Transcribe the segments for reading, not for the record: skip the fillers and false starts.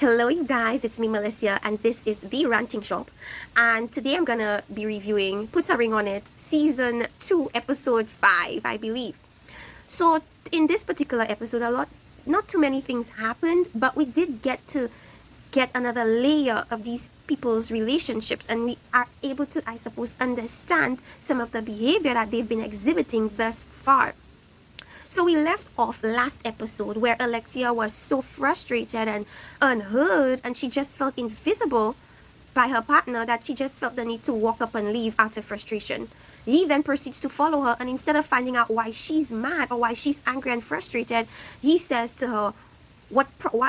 Hello you guys, it's me Alexia and this is The Ranting Shop, and today I'm gonna be reviewing Putaringonit Season 2 Episode 5, I believe. So in this particular episode, not too many things happened, but we did get to get another layer of these people's relationships, and we are able to, I suppose, understand some of the behavior that they've been exhibiting thus far. So we left off last episode where Alexia was so frustrated and unheard, and she just felt invisible by her partner that she just felt the need to walk up and leave out of frustration. He then proceeds to follow her, and instead of finding out why she's mad or why she's angry and frustrated, he says to her,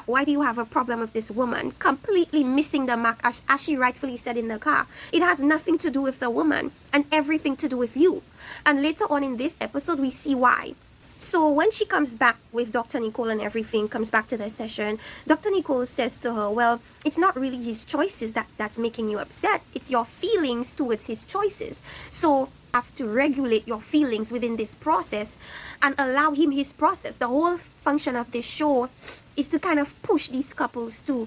why do you have a problem with this woman? Completely missing the mark, as she rightfully said in the car. It has nothing to do with the woman and everything to do with you. And later on in this episode, we see why. So when she comes back with Dr. Nicole and everything, comes back to the session, Dr. Nicole says to her, well, it's not really his choices that's making you upset. It's your feelings towards his choices. So you have to regulate your feelings within this process and allow him his process. The whole function of this show is to kind of push these couples to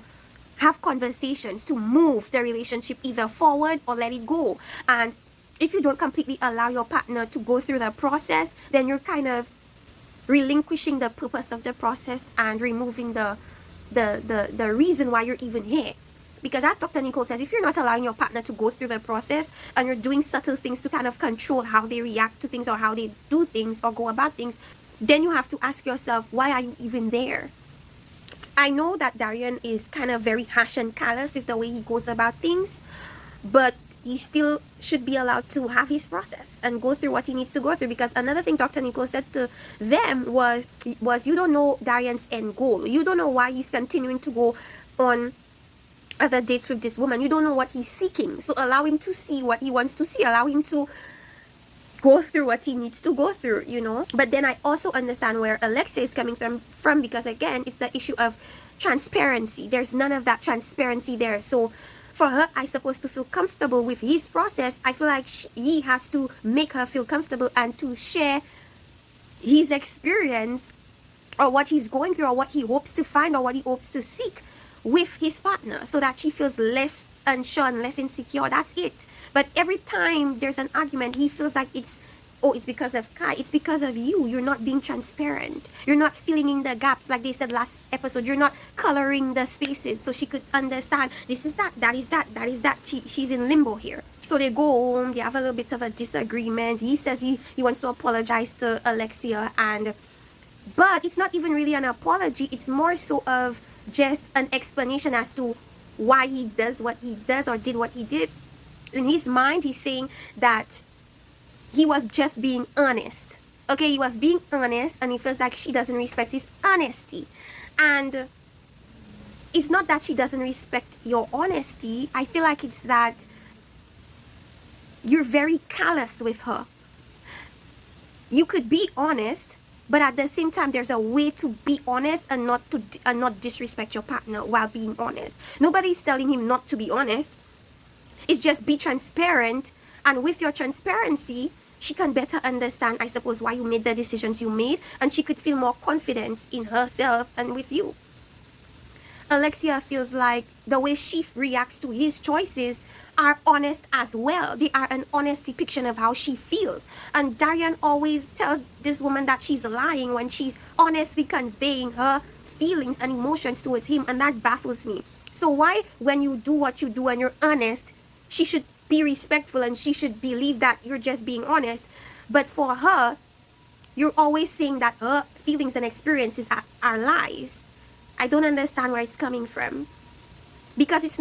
have conversations, to move the relationship either forward or let it go. And if you don't completely allow your partner to go through the process, then you're kind of relinquishing the purpose of the process and removing the reason why you're even here. Because as Dr. Nicole says, if you're not allowing your partner to go through the process and you're doing subtle things to kind of control how they react to things or how they do things or go about things, then you have to ask yourself, why are you even there? I know that Darian is kind of very harsh and callous with the way he goes about things, but he still should be allowed to have his process and go through what he needs to go through. Because another thing Dr. Nicole said to them was you don't know Darian's end goal. You don't know why he's continuing to go on other dates with this woman. You don't know what he's seeking. So allow him to see what he wants to see. Allow him to go through what he needs to go through, you know. But then I also understand where Alexia is coming from because, again, it's the issue of transparency. There's none of that transparency there. So for her, I suppose, to feel comfortable with his process, I feel like he has to make her feel comfortable and to share his experience or what he's going through or what he hopes to find or what he hopes to seek with his partner, so that she feels less unsure and less insecure. That's it. But every time there's an argument, he feels like it's because of Kai. It's because of you. You're not being transparent. You're not filling in the gaps, like they said last episode. You're not coloring the spaces so she could understand this is that is that. She's in limbo here. So they go home. They have a little bit of a disagreement. He says he wants to apologize to Alexia, but it's not even really an apology. It's more so of just an explanation as to why he does what he does or did what he did. In his mind, he's saying that he was just being honest. Okay, he was being honest, and he feels like she doesn't respect his honesty. And it's not that she doesn't respect your honesty. I feel like it's that you're very callous with her. You could be honest, but at the same time, there's a way to be honest and not disrespect your partner while being honest. Nobody's telling him not to be honest. It's just be transparent, and with your transparency, she can better understand, I suppose, why you made the decisions you made, and she could feel more confident in herself and with you. Alexia feels like the way she reacts to his choices are honest as well. They are an honest depiction of how she feels. And Darian always tells this woman that she's lying when she's honestly conveying her feelings and emotions towards him, and that baffles me. So why, when you do what you do and you're honest, she should be respectful and she should believe that you're just being honest, but for her, you're always saying that her feelings and experiences are lies? I don't understand where it's coming from. Because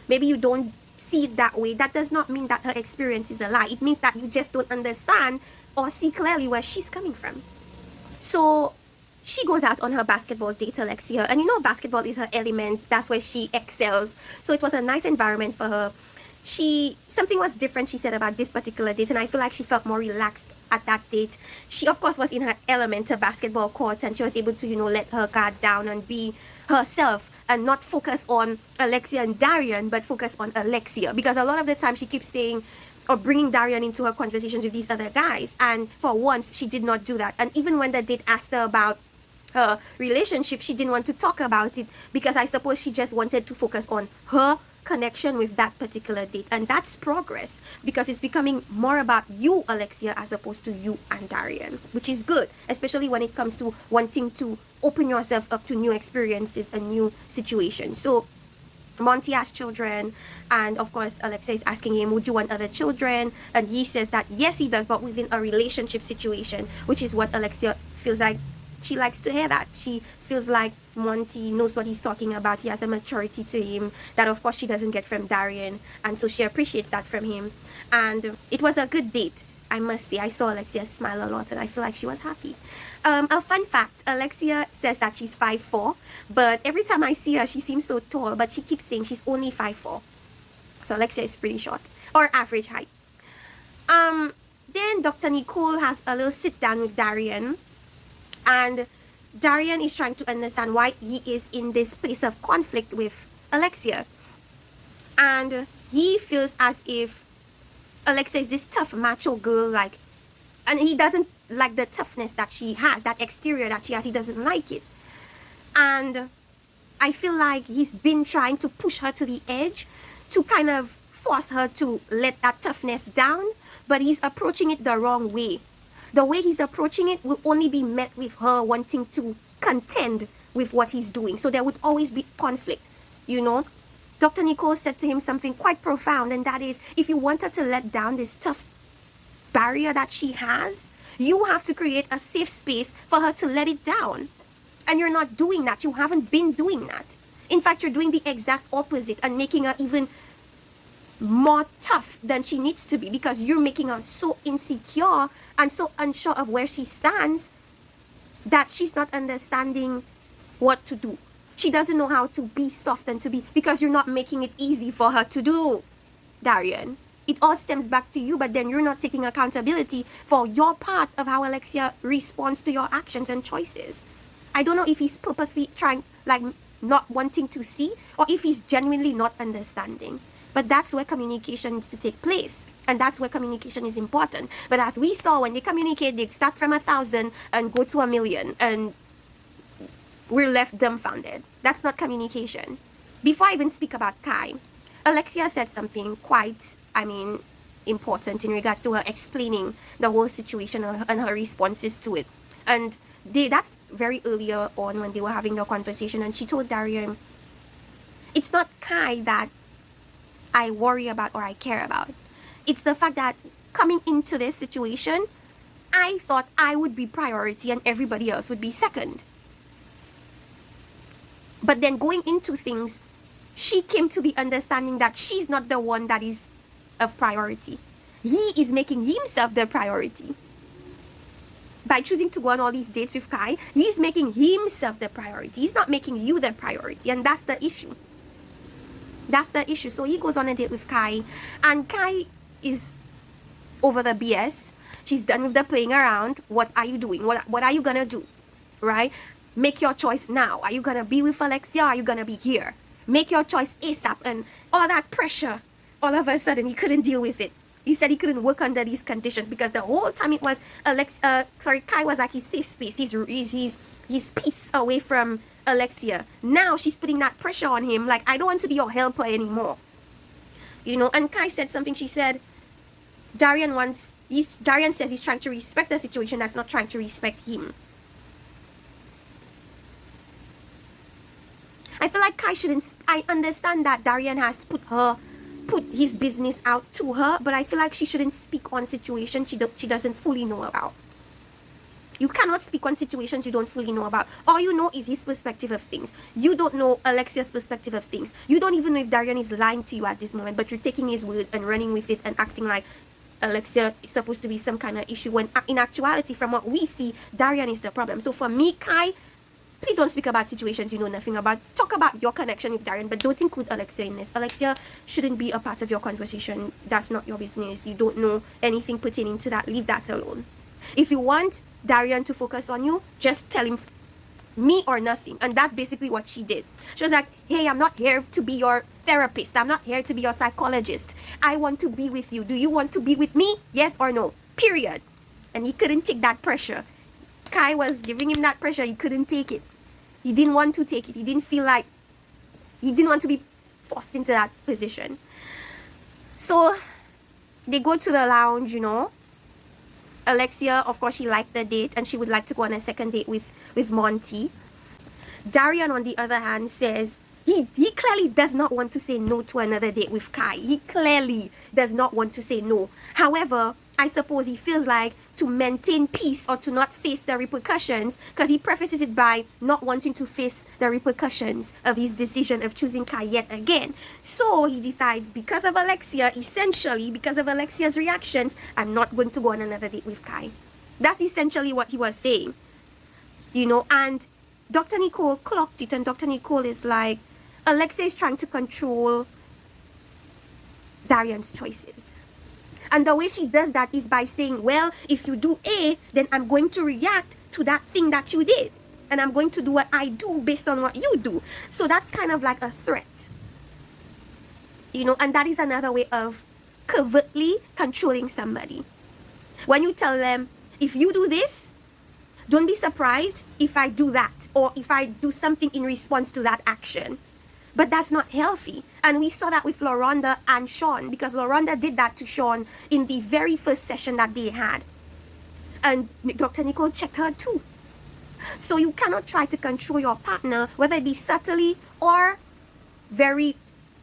maybe you don't see it that way. That does not mean that her experience is a lie. It means that you just don't understand or see clearly where she's coming from. So she goes out on her basketball date, Alexia, and you know basketball is her element. That's where she excels. So it was a nice environment for her. Something was different, she said, about this particular date, and I feel like she felt more relaxed at that date. She, of course, was in her element, a basketball court, and she was able to, let her guard down and be herself and not focus on Alexia and Darian, but focus on Alexia. Because a lot of the time she keeps saying or bringing Darian into her conversations with these other guys, and for once, she did not do that. And even when the date asked her about her relationship, she didn't want to talk about it because I suppose she just wanted to focus on her connection with that particular date. And that's progress, because it's becoming more about you, Alexia, as opposed to you and Darian, which is good, especially when it comes to wanting to open yourself up to new experiences and new situations. So Monty has children, and of course Alexia is asking him, would you want other children? And he says that yes, he does, but within a relationship situation, which is what Alexia feels like she likes to hear. That she feels like Monty knows what he's talking about. He has a maturity to him that of course she doesn't get from Darian, and so she appreciates that from him. And it was a good date, I must say. I saw Alexia smile a lot and I feel like she was happy. A fun fact, Alexia says that she's 5'4", but every time I see her she seems so tall, but she keeps saying she's only 5'4". So Alexia is pretty short, or average height. Then Dr. Nicole has a little sit down with Darian, and Darian is trying to understand why he is in this place of conflict with Alexia. And he feels as if Alexia is this tough macho girl, like, and he doesn't like the toughness that she has, that exterior that she has. He doesn't like it. And I feel like he's been trying to push her to the edge to kind of force her to let that toughness down, but he's approaching it the wrong way. The way he's approaching it will only be met with her wanting to contend with what he's doing. So there would always be conflict, you know. Dr. Nicole said to him something quite profound, and that is, if you want her to let down this tough barrier that she has, you have to create a safe space for her to let it down. And you're not doing that. You haven't been doing that. In fact, you're doing the exact opposite and making her even more tough than she needs to be, because you're making her so insecure and so unsure of where she stands that she's not understanding what to do. She doesn't know how to be soft and to be, because you're not making it easy for her to do, Darian. It all stems back to you, but then you're not taking accountability for your part of how Alexia responds to your actions and choices. I don't know if he's purposely trying, like, not wanting to see, or if he's genuinely not understanding. But that's where communication needs to take place. And that's where communication is important. But as we saw, when they communicate, they start from 1,000 and go to 1,000,000. And we're left dumbfounded. That's not communication. Before I even speak about Kai, Alexia said something quite, important in regards to her explaining the whole situation and her responses to it. And that's very earlier on when they were having the conversation, and she told Darian, it's not Kai that I worry about or I care about. It's the fact that coming into this situation, I thought I would be priority and everybody else would be second. But then going into things, she came to the understanding that she's not the one that is of priority. He is making himself the priority. By choosing to go on all these dates with Kai, he's making himself the priority. He's not making you the priority, and that's the issue. That's the issue. So he goes on a date with Kai, and Kai is over the BS. She's done with the playing around. What are you doing? What are you gonna do? Right? Make your choice now. Are you gonna be with Alexia, or are you gonna be here? Make your choice ASAP. And all that pressure, all of a sudden he couldn't deal with it. He said he couldn't work under these conditions, because the whole time it was Kai was like his safe space, his peace away from Alexia. Now she's putting that pressure on him, like, I don't want to be your helper anymore. And Kai said something. She said, Darian says he's trying to respect the situation, that's not trying to respect him. I feel like Kai shouldn't. I understand that Darian has put his business out to her, but I feel like she shouldn't speak on situations she doesn't fully know about. You cannot speak on situations you don't fully know about. All you know is his perspective of things. You don't know Alexia's perspective of things. You don't even know if Darian is lying to you at this moment, but you're taking his word and running with it and acting like Alexia is supposed to be some kind of issue, when in actuality, from what we see, Darian is the problem. So for me, Kai, please don't speak about situations you know nothing about. Talk about your connection with Darian, but don't include Alexia in this. Alexia shouldn't be a part of your conversation. That's not your business. You don't know anything pertaining to that. Leave that alone. If you want Darian to focus on you, just tell him me or nothing. And that's basically what she did. She was like, hey, I'm not here to be your therapist. I'm not here to be your psychologist. I want to be with you. Do you want to be with me? Yes or no? Period. And he couldn't take that pressure. Kai was giving him that pressure. He couldn't take it. He didn't want to take it. He didn't feel like, he didn't want to be forced into that position. So they go to the lounge, you know. Alexia, of course, she liked the date and she would like to go on a second date with Monty. Darian, on the other hand, says he clearly does not want to say no to another date with Kai. He clearly does not want to say no. However, I suppose he feels like to maintain peace or to not face the repercussions, because he prefaces it by not wanting to face the repercussions of his decision of choosing Kai yet again. So he decides, because of Alexia, essentially because of Alexia's reactions, I'm not going to go on another date with Kai. That's essentially what he was saying, you know. And Dr. Nicole clocked it, and Dr. Nicole is like, Alexia is trying to control Darian's choices. And the way she does that is by saying, well, if you do A, then I'm going to react to that thing that you did. And I'm going to do what I do based on what you do. So that's kind of like a threat. You know, and that is another way of covertly controlling somebody. When you tell them, if you do this, don't be surprised if I do that, or if I do something in response to that action. But that's not healthy. And we saw that with LaRonda and Shawn, because LaRonda did that to Shawn in the very first session that they had. And Dr. Nicole checked her too. So you cannot try to control your partner, whether it be subtly or very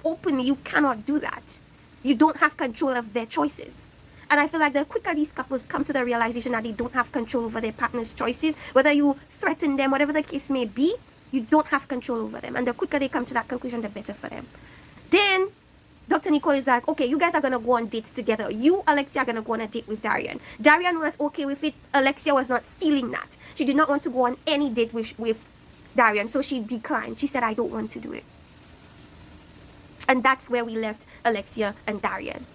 openly. You cannot do that. You don't have control of their choices. And I feel like the quicker these couples come to the realization that they don't have control over their partner's choices, whether you threaten them, whatever the case may be, you don't have control over them. And the quicker they come to that conclusion, the better for them. Then Dr. Nicole is like, okay, you guys are going to go on dates together. You, Alexia, are going to go on a date with Darian. Darian was okay with it. Alexia was not feeling that. She did not want to go on any date with Darian. So she declined. She said, I don't want to do it. And that's where we left Alexia and Darian.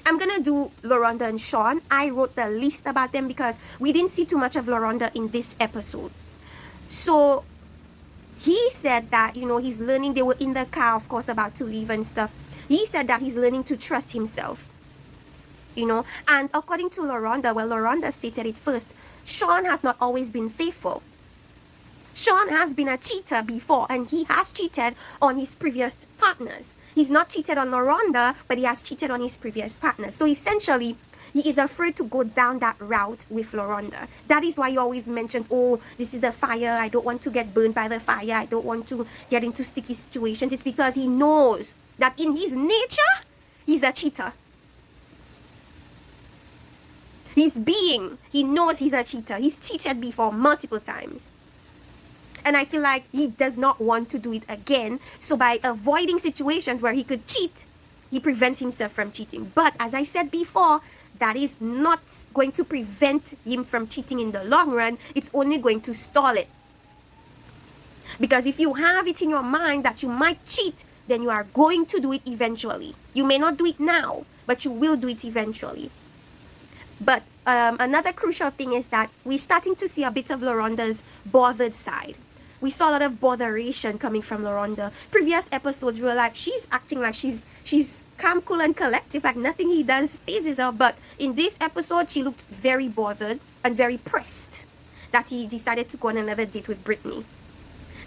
I'm going to do LaRonda and Shawn. I wrote the list about them because we didn't see too much of LaRonda in this episode. So he said that, you know, he's learning. They were in the car, of course, about to leave and stuff. He said that he's learning to trust himself, you know. And according to LaRonda, well, LaRonda stated it first, Shawn has not always been faithful. Shawn has been a cheater before, and he has cheated on his previous partners. He's not cheated on LaRonda, but he has cheated on his previous partners. So essentially, he is afraid to go down that route with LaRonda. That is why he always mentions, oh, this is the fire. I don't want to get burned by the fire. I don't want to get into sticky situations. It's because he knows that in his nature, he's a cheater. He knows he's a cheater. He's cheated before multiple times. And I feel like he does not want to do it again. So by avoiding situations where he could cheat, he prevents himself from cheating. But as I said before, that is not going to prevent him from cheating in the long run. It's only going to stall it. Because if you have it in your mind that you might cheat, then you are going to do it eventually. You may not do it now, but you will do it eventually. But another crucial thing is that we're starting to see a bit of LaRonda's bothered side. We saw a lot of botheration coming from LaRonda. Previous episodes, we were like, she's acting like she's calm, cool, and collective, like nothing he does phases her. But in this episode, she looked very bothered and very pressed that he decided to go on another date with Brittany.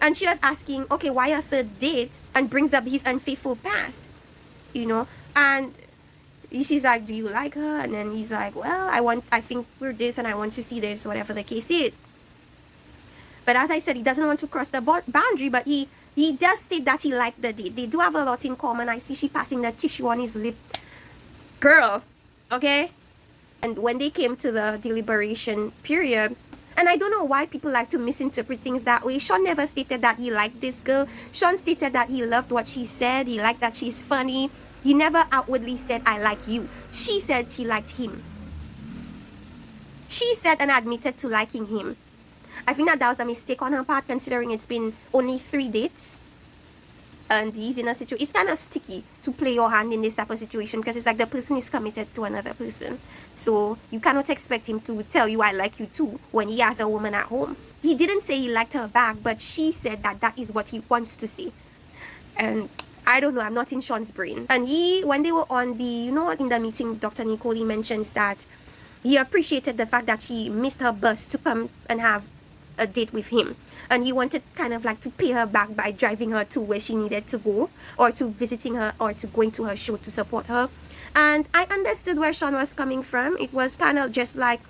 And she was asking, okay, why a third date? And brings up his unfaithful past, you know. And she's like, do you like her? And then he's like, well, I think we're this and I want to see this, whatever the case is. But as I said, he doesn't want to cross the boundary, but he does state that he liked the date. They do have a lot in common. I see she passing the tissue on his lip. Girl, okay? And when they came to the deliberation period, and I don't know why people like to misinterpret things that way. Shawn never stated that he liked this girl. Shawn stated that he loved what she said. He liked that she's funny. He never outwardly said, I like you. She said she liked him. She said and admitted to liking him. I think that was a mistake on her part, considering it's been only 3 dates. And he's in a situation, it's kind of sticky to play your hand in this type of situation, because it's like the person is committed to another person. So you cannot expect him to tell you I like you too when he has a woman at home. He didn't say he liked her back, but she said that that is what he wants to say. And I don't know, I'm not in Shawn's brain. And when they were on the, you know, in the meeting, Dr. Nicole, he mentions that he appreciated the fact that she missed her bus to come and have a date with him, and he wanted kind of like to pay her back by driving her to where she needed to go, or to visiting her, or to going to her show to support her. And I understood where Shawn was coming from. It was kind of just like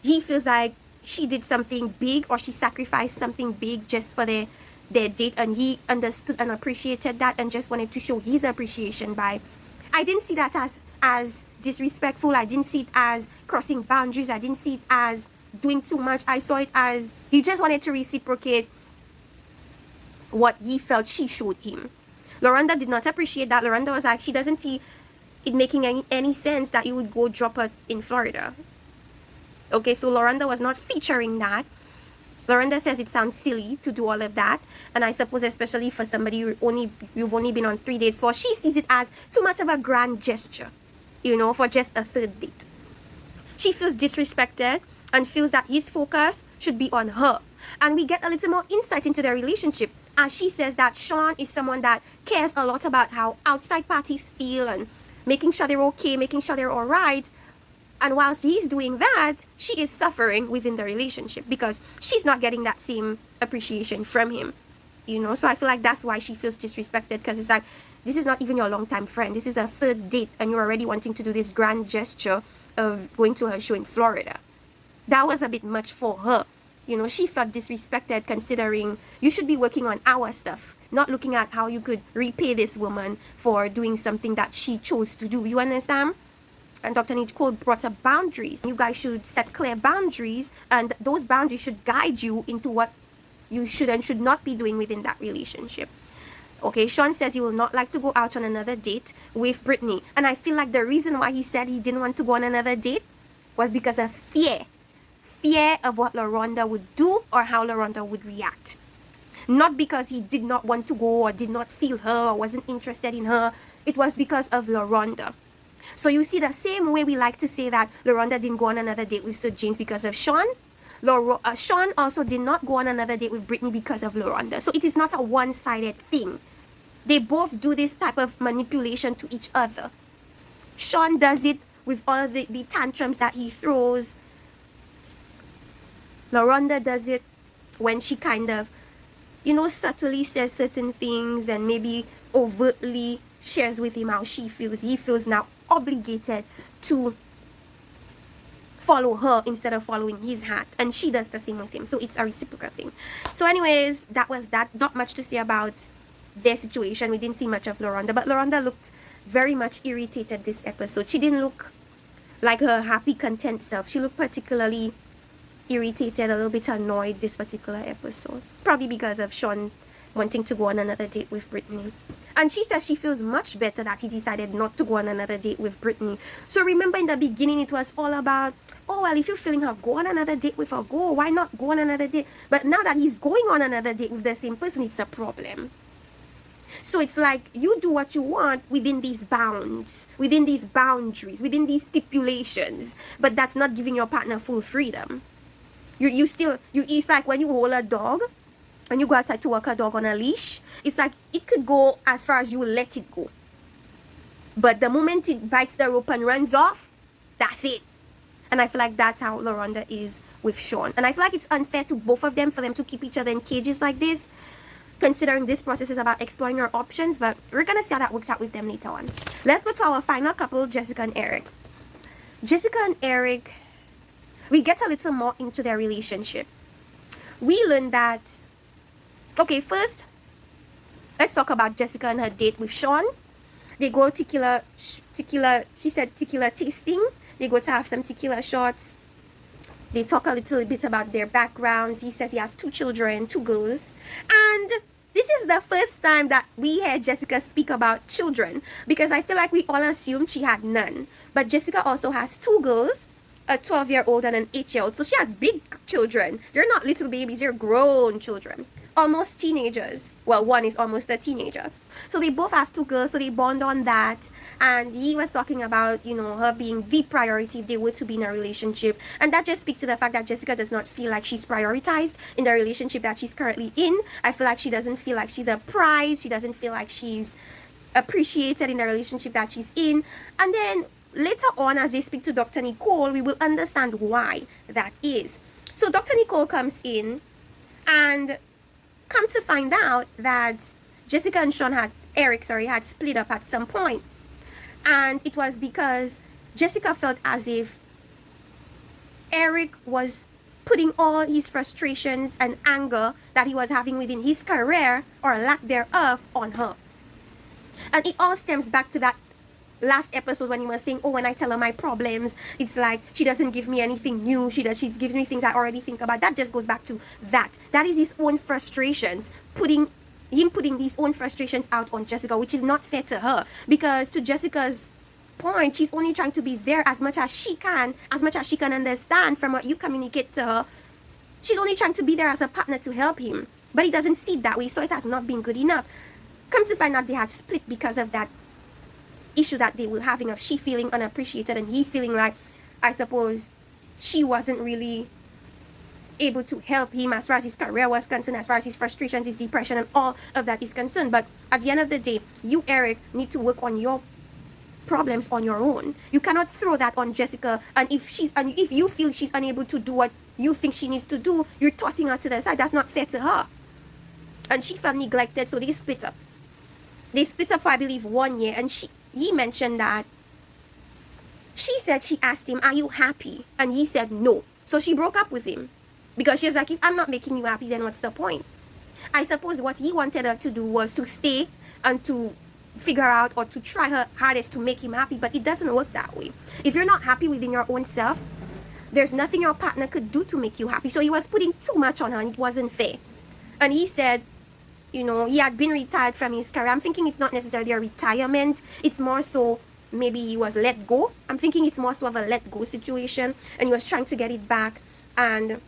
he feels like she did something big, or she sacrificed something big just for their date, and he understood and appreciated that and just wanted to show his appreciation by. I didn't see that as disrespectful. I didn't see it as crossing boundaries. I didn't see it as doing too much. I saw it as he just wanted to reciprocate what he felt she showed him. Loranda did not appreciate that. Loranda was like, she doesn't see it making any sense that you would go drop her in Florida. Okay, so Loranda was not featuring that. Loranda says it sounds silly to do all of that, and I suppose especially for somebody you've only been on 3 dates for, she sees it as too much of a grand gesture, you know, for just a 3rd date. She feels disrespected and feels that his focus should be on her. And we get a little more insight into their relationship, as she says that Shawn is someone that cares a lot about how outside parties feel and making sure they're okay, making sure they're all right. And whilst he's doing that, she is suffering within the relationship because she's not getting that same appreciation from him, you know. So I feel like that's why she feels disrespected, because it's like, this is not even your longtime friend. This is a 3rd date, and you're already wanting to do this grand gesture of going to her show in Florida. That was a bit much for her. You know, she felt disrespected, considering you should be working on our stuff, not looking at how you could repay this woman for doing something that she chose to do. You understand? And Dr. Nicole brought up boundaries. You guys should set clear boundaries, and those boundaries should guide you into what you should and should not be doing within that relationship. Okay, Shawn says he will not like to go out on another date with Brittany. And I feel like the reason why he said he didn't want to go on another date was because of fear. Fear of what Loranda would do or how Loranda would react. Not because he did not want to go or did not feel her or wasn't interested in her. It was because of Loranda. So you see, the same way we like to say that Loranda didn't go on another date with Sir James because of Shawn, Shawn also did not go on another date with Brittany because of Loranda. So it is not a one-sided thing. They both do this type of manipulation to each other. Shawn does it with all the tantrums that he throws. Loranda does it when she kind of, you know, subtly says certain things and maybe overtly shares with him how she feels. He feels now obligated to follow her instead of following his heart, and she does the same with him. So it's a reciprocal thing. So anyways, that was that. Not much to say about their situation. We didn't see much of Loranda, but Loranda looked very much irritated this episode. She didn't look like her happy, content self. She looked particularly irritated, a little bit annoyed this particular episode, probably because of Shawn wanting to go on another date with Brittany. And she says she feels much better that he decided not to go on another date with Brittany. So remember, in the beginning it was all about, oh well, if you're feeling her, go on another date with her. Go, why not go on another date? But now that he's going on another date with the same person, it's a problem. So it's like, you do what you want within these bounds, within these boundaries, within these stipulations, but that's not giving your partner full freedom. It's like when you hold a dog and you go outside to walk a dog on a leash, it's like it could go as far as you let it go. But the moment it bites the rope and runs off, that's it. And I feel like that's how Loranda is with Shawn. And I feel like it's unfair to both of them for them to keep each other in cages like this, considering this process is about exploring our options. But we're going to see how that works out with them later on. Let's go to our final couple, Jessica and Eric. Jessica and Eric, we get a little more into their relationship. We learn that, okay, first, let's talk about Jessica and her date with Shawn. They go tequila, she said tequila tasting. They go to have some tequila shots. They talk a little bit about their backgrounds. He says he has 2 children, 2 girls. And this is the first time that we heard Jessica speak about children, because I feel like we all assumed she had none. But Jessica also has 2 girls, a 12-year-old and an 8-year-old. So she has big children. They're not little babies, they're grown children. Almost teenagers. Well, one is almost a teenager. So they both have 2 girls, so they bond on that. And he was talking about, you know, her being the priority if they were to be in a relationship. And that just speaks to the fact that Jessica does not feel like she's prioritized in the relationship that she's currently in. I feel like she doesn't feel like she's a prize. She doesn't feel like she's appreciated in the relationship that she's in. And then later on, as they speak to Dr. Nicole, we will understand why that is. So Dr. Nicole comes in, and come to find out that Jessica and Shawn Eric had split up at some point. And it was because Jessica felt as if Eric was putting all his frustrations and anger that he was having within his career, or lack thereof, on her. And it all stems back to that last episode when he was saying, oh, when I tell her my problems, it's like she doesn't give me anything new. She gives me things I already think about. That just goes back to that. That is his own frustrations, putting his own frustrations out on Jessica, which is not fair to her, because to Jessica's point, she's only trying to be there as much as she can understand from what you communicate to her. She's only trying to be there as a partner to help him, but he doesn't see it that way, so it has not been good enough. Come to find out they had split because of that issue that they were having of she feeling unappreciated and he feeling like, I suppose, she wasn't really able to help him as far as his career was concerned, as far as his frustrations, his depression, and all of that is concerned. But at the end of the day, you, Eric, need to work on your problems on your own. You cannot throw that on Jessica, and if you feel she's unable to do what you think she needs to do, you're tossing her to the side. That's not fair to her. And she felt neglected, so they split up. They split up for, I believe, 1 year, and he mentioned that she said she asked him, are you happy? And he said no. So she broke up with him, because she was like, if I'm not making you happy, then what's the point? I suppose what he wanted her to do was to stay and to figure out, or to try her hardest to make him happy, but it doesn't work that way. If you're not happy within your own self, there's nothing your partner could do to make you happy. So he was putting too much on her, and it wasn't fair. And he said, you know, he had been retired from his career. I'm thinking it's not necessarily a retirement. It's more so maybe he was let go. I'm thinking it's more so of a let go situation, and he was trying to get it back. And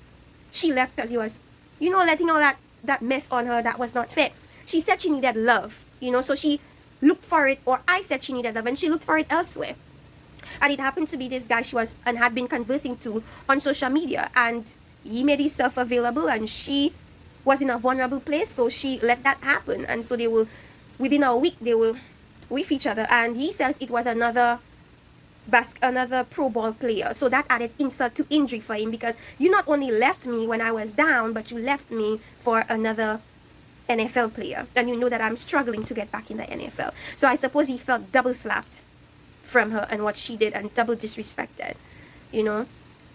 she left because he was, you know, letting all that mess on her that was not fair. She said she needed love, you know, so she looked for it, or I said she needed love, and she looked for it elsewhere. And it happened to be this guy she was and had been conversing to on social media, and he made himself available, and she was in a vulnerable place, so she let that happen. And so they were, within a week, they were with each other. And he says it was another pro ball player, so that added insult to injury for him, because you not only left me when I was down, but you left me for another NFL player, and you know that I'm struggling to get back in the NFL. So I suppose he felt double slapped from her and what she did, and double disrespected, you know.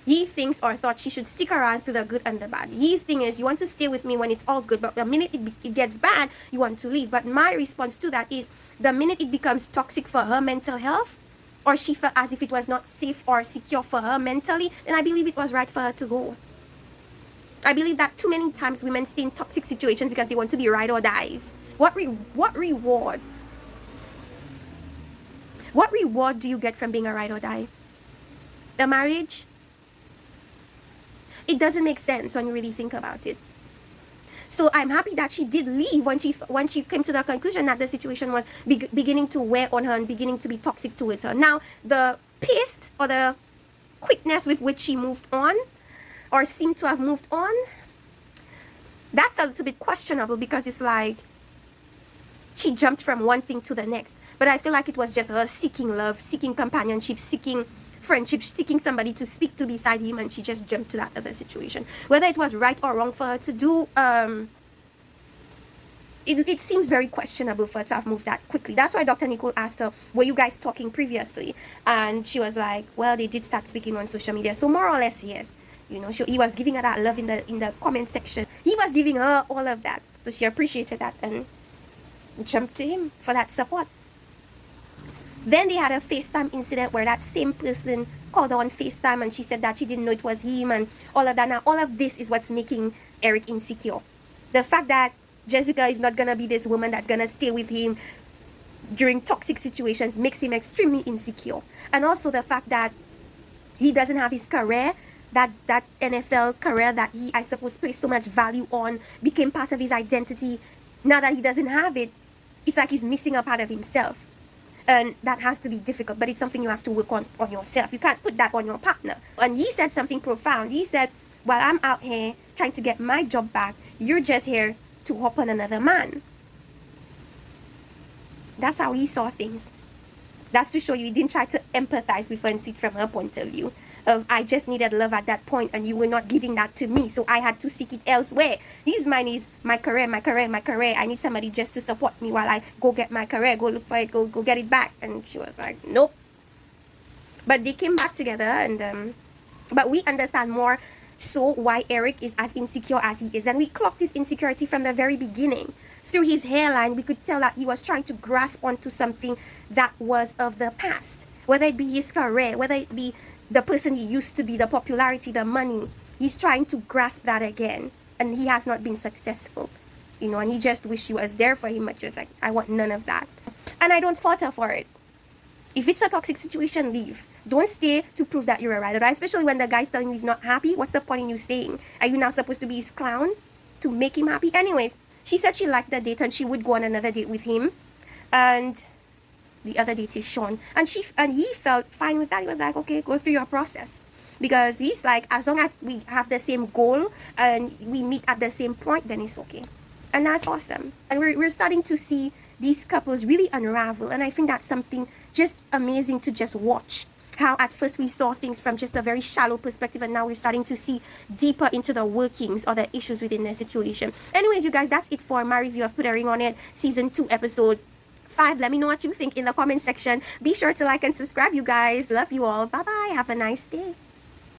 He thinks or thought she should stick around through the good and the bad. His thing is, you want to stay with me when it's all good, but the minute it gets bad, you want to leave. But my response to that is, the minute it becomes toxic for her mental health, or she felt as if it was not safe or secure for her mentally, then I believe it was right for her to go. I believe that too many times women stay in toxic situations because they want to be ride or dies. What reward do you get from being a ride or die? A marriage? It doesn't make sense when you really think about it. So I'm happy that she did leave when she came to the conclusion that the situation was beginning to wear on her and beginning to be toxic towards her. Now, the pace or the quickness with which she moved on, or seemed to have moved on, that's a little bit questionable, because it's like she jumped from one thing to the next. But I feel like it was just her seeking love, seeking companionship, seeking friendship, seeking somebody to speak to beside him, and she just jumped to that other situation. Whether it was right or wrong for her to do, it seems very questionable for her to have moved that quickly. That's why Dr. Nicole asked her, were you guys talking previously? And she was like, well, they did start speaking on social media. So more or less, yes. You know, he was giving her that love in the comment section. He was giving her all of that. So she appreciated that and jumped to him for that support. Then they had a FaceTime incident where that same person called her on FaceTime, and she said that she didn't know it was him and all of that. Now, all of this is what's making Eric insecure. The fact that Jessica is not going to be this woman that's going to stay with him during toxic situations makes him extremely insecure. And also the fact that he doesn't have his career, that NFL career that he, I suppose, placed so much value on, became part of his identity. Now that he doesn't have it, it's like he's missing a part of himself. And that has to be difficult, but it's something you have to work on yourself. You can't put that on your partner. And he said something profound. He said, while I'm out here trying to get my job back, you're just here to hop on another man. That's how he saw things. That's to show you he didn't try to empathize with her and see it from her point of view. Of I just needed love at that point and you were not giving that to me, so I had to seek it elsewhere. His mind is my career, my career, my career. I need somebody just to support me while I go get my career, go look for it, go get it back. And she was like, nope. But they came back together, and but we understand more so why Eric is as insecure as he is. And we clocked his insecurity from the very beginning. Through his hairline, we could tell that he was trying to grasp onto something that was of the past. Whether it be his career, whether it be the person he used to be, the popularity, the money. He's trying to grasp that again. And he has not been successful. You know, and he just wished he was there for him. But just like, I want none of that. And I don't fault her for it. If it's a toxic situation, leave. Don't stay to prove that you're a ride or die, especially when the guy's telling you he's not happy. What's the point in you staying? Are you now supposed to be his clown to make him happy? Anyways, she said she liked the date and she would go on another date with him. And the other date is Shawn. And he felt fine with that. He was like, okay, go through your process. Because he's like, as long as we have the same goal and we meet at the same point, then it's okay. And that's awesome. And we're starting to see these couples really unravel. And I think that's something just amazing to just watch. How at first we saw things from just a very shallow perspective, and now we're starting to see deeper into the workings or the issues within their situation. Anyways, you guys, that's it for my review of Putaringonit Season 2, Episode 5. Let me know what you think in the comment section. Be sure to like and subscribe, you guys. Love you all. Bye-bye. Have a nice day.